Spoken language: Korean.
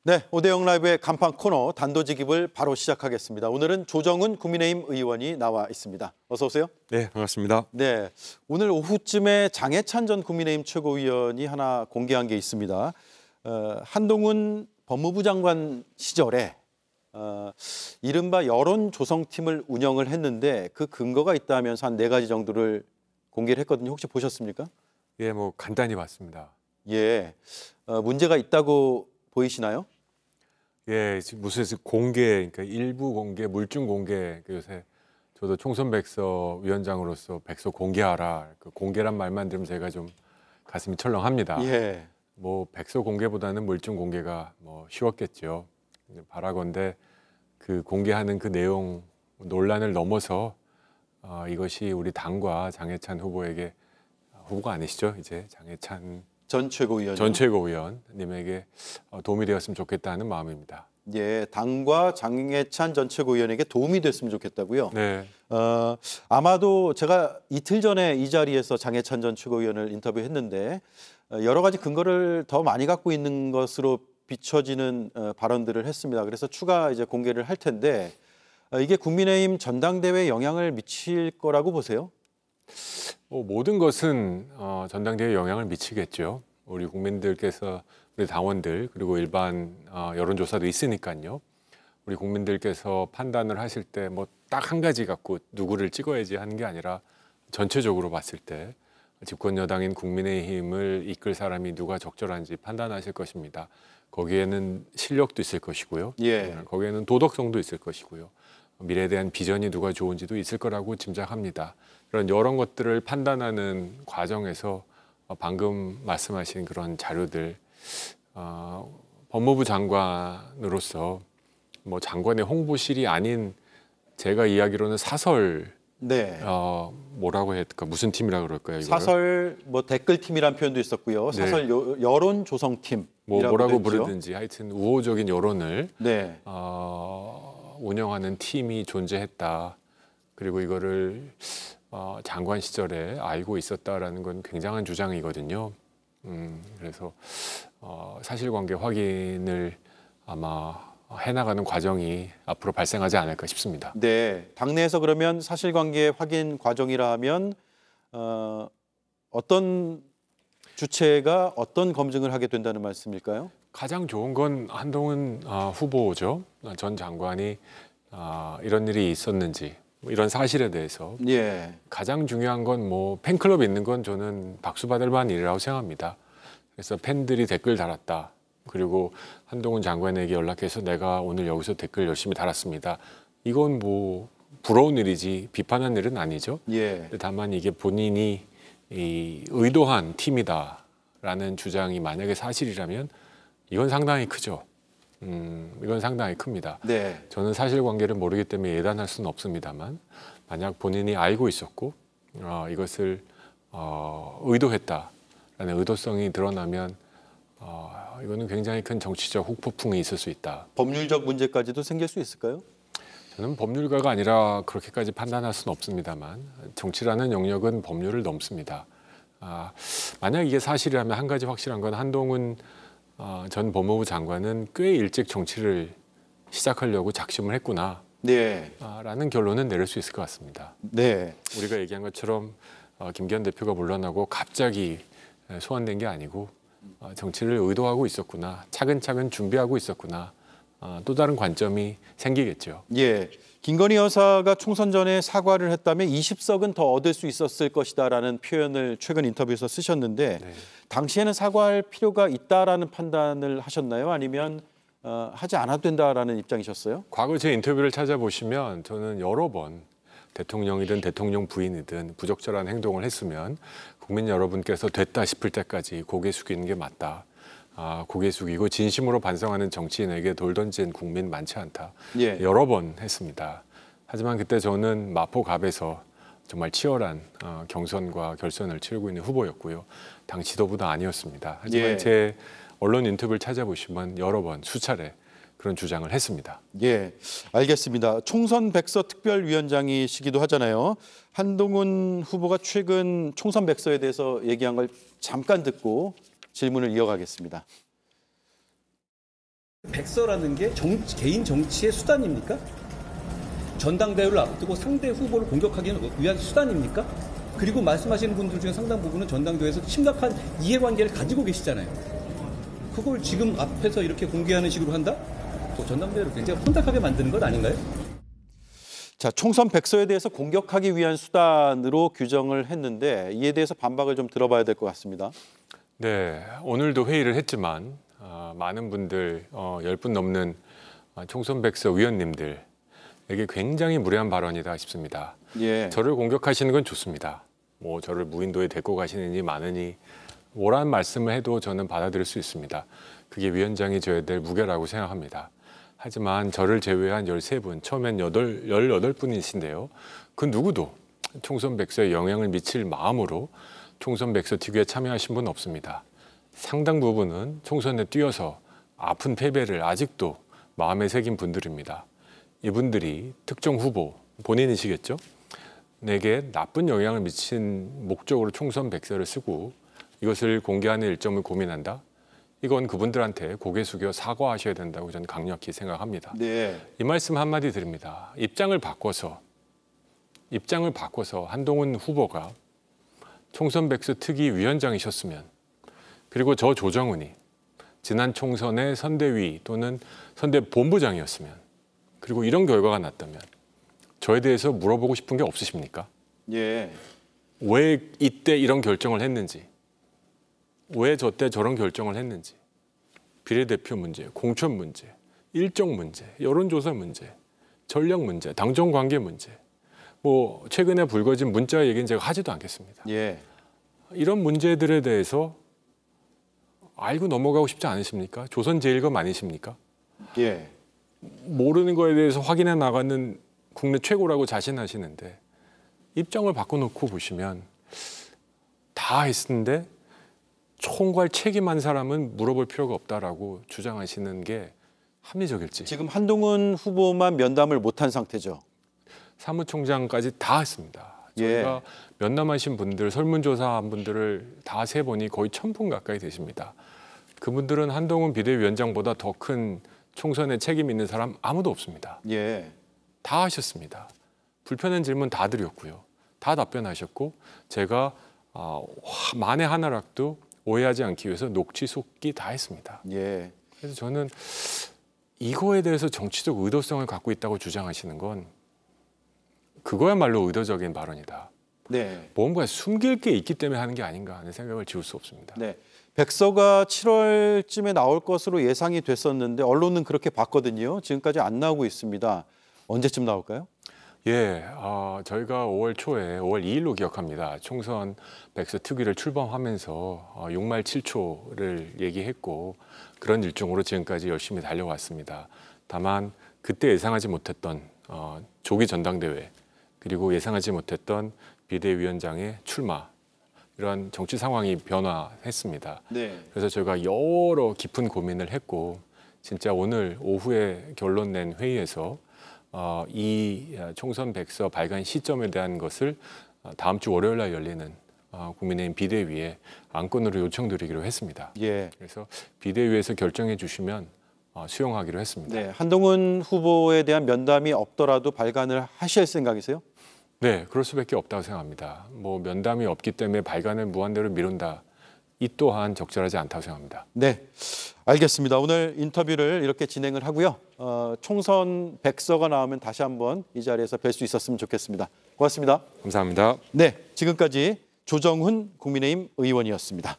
네, 오대영 라이브의 간판 코너 단도직입을 바로 시작하겠습니다. 오늘은 조정훈 국민의힘 의원이 나와 있습니다. 어서 오세요. 네, 반갑습니다. 네, 오늘 오후쯤에 장해찬 전 국민의힘 최고위원이 하나 공개한 게 있습니다. 한동훈 법무부 장관 시절에 이른바 여론조성팀을 운영을 했는데 그 근거가 있다면서 한 4가지 정도를 공개를 했거든요. 혹시 보셨습니까? 예, 뭐 간단히 봤습니다. 예, 문제가 있다고 보이시나요? 예, 지금 무슨 공개, 그러니까 일부 공개, 물증 공개, 요새 저도 총선 백서 위원장으로서 백서 공개하라. 그 공개란 말만 들으면 제가 좀 가슴이 철렁합니다. 예. 뭐 백서 공개보다는 물증 공개가 뭐 쉬웠겠죠. 바라건대 그 공개하는 그 내용 논란을 넘어서 이것이 우리 당과 장해찬 후보에게 후보가 아니시죠? 이제 장해찬 전 최고위원. 전 최고위원님에게 도움이 되었으면 좋겠다는 마음입니다. 예, 당과 장해찬 전 최고위원에게 도움이 됐으면 좋겠다고요. 네. 아마도 제가 이틀 전에 이 자리에서 장해찬 전 최고위원을 인터뷰했는데 여러 가지 근거를 더 많이 갖고 있는 것으로 비춰지는 발언들을 했습니다. 그래서 추가 이제 공개를 할 텐데 이게 국민의힘 전당대회에 영향을 미칠 거라고 보세요? 모든 것은 전당대회에 영향을 미치겠죠. 우리 국민들께서, 우리 당원들, 그리고 일반 여론조사도 있으니까요. 우리 국민들께서 판단을 하실 때 뭐 딱 한 가지 갖고 누구를 찍어야지 하는 게 아니라 전체적으로 봤을 때 집권 여당인 국민의힘을 이끌 사람이 누가 적절한지 판단하실 것입니다. 거기에는 실력도 있을 것이고요. 예. 거기에는 도덕성도 있을 것이고요. 미래에 대한 비전이 누가 좋은지도 있을 거라고 짐작합니다. 그런 여러 것들을 판단하는 과정에서 방금 말씀하신 그런 자료들, 법무부 장관으로서 뭐 장관의 홍보실이 아닌 제가 이야기로는 사설, 네. 뭐라고 해야 될까? 무슨 팀이라 그럴까요? 이거를? 사설 뭐 댓글팀이란 표현도 있었고요. 네. 사설 여론조성팀. 뭐라고 부르든지 하여튼 우호적인 여론을 네. 운영하는 팀이 존재했다. 그리고 이거를 장관 시절에 알고 있었다라는 건 굉장한 주장이거든요. 그래서 사실관계 확인을 아마 해나가는 과정이 앞으로 발생하지 않을까 싶습니다. 네. 당내에서 그러면 사실관계 확인 과정이라면 어떤 주체가 어떤 검증을 하게 된다는 말씀일까요? 가장 좋은 건 한동훈 후보죠. 전 장관이 이런 일이 있었는지 뭐 이런 사실에 대해서 예. 가장 중요한 건 뭐 팬클럽 있는 건 저는 박수 받을 만한 일이라고 생각합니다. 그래서 팬들이 댓글 달았다. 그리고 한동훈 장관에게 연락해서 내가 오늘 여기서 댓글 열심히 달았습니다. 이건 뭐 부러운 일이지 비판한 일은 아니죠. 예. 다만 이게 본인이 의도한 팀이다라는 주장이 만약에 사실이라면 이건 상당히 크죠. 이건 상당히 큽니다. 네. 저는 사실관계를 모르기 때문에 예단할 수는 없습니다만 만약 본인이 알고 있었고 이것을 의도했다라는 의도성이 드러나면 이거는 굉장히 큰 정치적 후폭풍이 있을 수 있다. 법률적 문제까지도 생길 수 있을까요? 저는 법률가가 아니라 그렇게까지 판단할 수는 없습니다만 정치라는 영역은 법률을 넘습니다. 만약 이게 사실이라면 한 가지 확실한 건 한동훈 전 법무부 장관은 꽤 일찍 정치를 시작하려고 작심을 했구나. 네. 라는 결론은 내릴 수 있을 것 같습니다. 네. 우리가 얘기한 것처럼 김기현 대표가 물러나고 갑자기 소환된 게 아니고 정치를 의도하고 있었구나. 차근차근 준비하고 있었구나. 또 다른 관점이 생기겠죠. 예. 김건희 여사가 총선 전에 사과를 했다면 20석은 더 얻을 수 있었을 것이다라는 표현을 최근 인터뷰에서 쓰셨는데 네. 당시에는 사과할 필요가 있다라는 판단을 하셨나요? 아니면 하지 않아도 된다라는 입장이셨어요? 과거 제 인터뷰를 찾아보시면 저는 여러 번 대통령이든 대통령 부인이든 부적절한 행동을 했으면 국민 여러분께서 됐다 싶을 때까지 고개 숙이는 게 맞다. 고개 숙이고 진심으로 반성하는 정치인에게 돌 던진 국민 많지 않다. 예. 여러 번 했습니다. 하지만 그때 저는 마포갑에서 정말 치열한 경선과 결선을 치르고 있는 후보였고요. 당 지도부도 아니었습니다. 하지만 예. 제 언론 인터뷰를 찾아보시면 여러 번 수차례 그런 주장을 했습니다. 예, 알겠습니다. 총선 백서 특별위원장이시기도 하잖아요. 한동훈 후보가 최근 총선 백서에 대해서 얘기한 걸 잠깐 듣고 질문을 이어가겠습니다. 백서라는 게 개인 정치의 수단입니까? 전당대회를 앞두고 상대 후보를 공격하기 위한 수단입니까? 그리고 말씀하시는 분들 중에 상당 부분은 전당대회에서 심각한 이해관계를 가지고 계시잖아요. 그걸 지금 앞에서 이렇게 공개하는 식으로 한다? 또 전당대회를 굉장히 혼탁하게 만드는 것 아닌가요? 자, 총선 백서에 대해서 공격하기 위한 수단으로 규정을 했는데 이에 대해서 반박을 좀 들어봐야 될 것 같습니다. 네, 오늘도 회의를 했지만 많은 분들 10분 넘는 총선 백서 위원님들에게 굉장히 무례한 발언이다 싶습니다. 예. 저를 공격하시는 건 좋습니다. 뭐 저를 무인도에 데리고 가시느니 마느니 뭐라는 말씀을 해도 저는 받아들일 수 있습니다. 그게 위원장이 져야 될 무게라고 생각합니다. 하지만 저를 제외한 13분, 처음엔 18분이신데요. 그 누구도 총선 백서에 영향을 미칠 마음으로 총선 백서 특위에 참여하신 분 없습니다. 상당 부분은 총선에 뛰어서 아픈 패배를 아직도 마음에 새긴 분들입니다. 이분들이 특정 후보, 본인이시겠죠? 내게 나쁜 영향을 미친 목적으로 총선 백서를 쓰고 이것을 공개하는 일정을 고민한다? 이건 그분들한테 고개 숙여 사과하셔야 된다고 저는 강력히 생각합니다. 네. 이 말씀 한마디 드립니다. 입장을 바꿔서 한동훈 후보가 총선 백서 특위 위원장이셨으면 그리고 저 조정훈이 지난 총선의 선대위 또는 선대본부장이었으면 그리고 이런 결과가 났다면 저에 대해서 물어보고 싶은 게 없으십니까? 예. 왜 이때 이런 결정을 했는지, 왜 저 때 저런 결정을 했는지, 비례대표 문제, 공천 문제, 일정 문제, 여론조사 문제, 전략 문제, 당정 관계 문제, 뭐 최근에 불거진 문자 얘기는 제가 하지도 않겠습니다. 예. 이런 문제들에 대해서 알고 넘어가고 싶지 않으십니까? 조선제일검 아니십니까? 예. 모르는 거에 대해서 확인해 나가는 국내 최고라고 자신하시는데 입장을 바꿔놓고 보시면 다 했는데 총괄 책임한 사람은 물어볼 필요가 없다라고 주장하시는 게 합리적일지. 지금 한동훈 후보만 면담을 못한 상태죠. 사무총장까지 다 했습니다. 저희가 면담하신 분들, 설문조사한 분들을 다 세보니 거의 1000분 가까이 되십니다. 그분들은 한동훈 비대위원장보다 더 큰 총선에 책임 있는 사람 아무도 없습니다. 예. 다 하셨습니다. 불편한 질문 다 드렸고요. 다 답변하셨고 제가 만에 하나라도 오해하지 않기 위해서 녹취 속기 다 했습니다. 예. 그래서 저는 이거에 대해서 정치적 의도성을 갖고 있다고 주장하시는 건 그거야말로 의도적인 발언이다. 네. 뭔가 숨길 게 있기 때문에 하는 게 아닌가 하는 생각을 지울 수 없습니다. 네. 백서가 7월쯤에 나올 것으로 예상이 됐었는데 언론은 그렇게 봤거든요. 지금까지 안 나오고 있습니다. 언제쯤 나올까요? 예, 저희가 5월 초에 5월 2일로 기억합니다. 총선 백서 특위를 출범하면서 6말 7초를 얘기했고 그런 일정으로 지금까지 열심히 달려왔습니다. 다만 그때 예상하지 못했던 조기 전당대회 그리고 예상하지 못했던 비대위원장의 출마 이런 정치 상황이 변화했습니다. 네. 그래서 저희가 여러 깊은 고민을 했고 진짜 오늘 오후에 결론 낸 회의에서 이 총선 백서 발간 시점에 대한 것을 다음 주 월요일 날 열리는 국민의힘 비대위에 안건으로 요청드리기로 했습니다. 예. 그래서 비대위에서 결정해 주시면 수용하기로 했습니다. 네. 한동훈 후보에 대한 면담이 없더라도 발간을 하실 생각이세요? 네, 그럴 수밖에 없다고 생각합니다. 뭐 면담이 없기 때문에 발간을 무한대로 미룬다. 이 또한 적절하지 않다고 생각합니다. 네, 알겠습니다. 오늘 인터뷰를 이렇게 진행을 하고요. 총선 백서가 나오면 다시 한번 이 자리에서 뵐 수 있었으면 좋겠습니다. 고맙습니다. 감사합니다. 네, 지금까지 조정훈 국민의힘 의원이었습니다.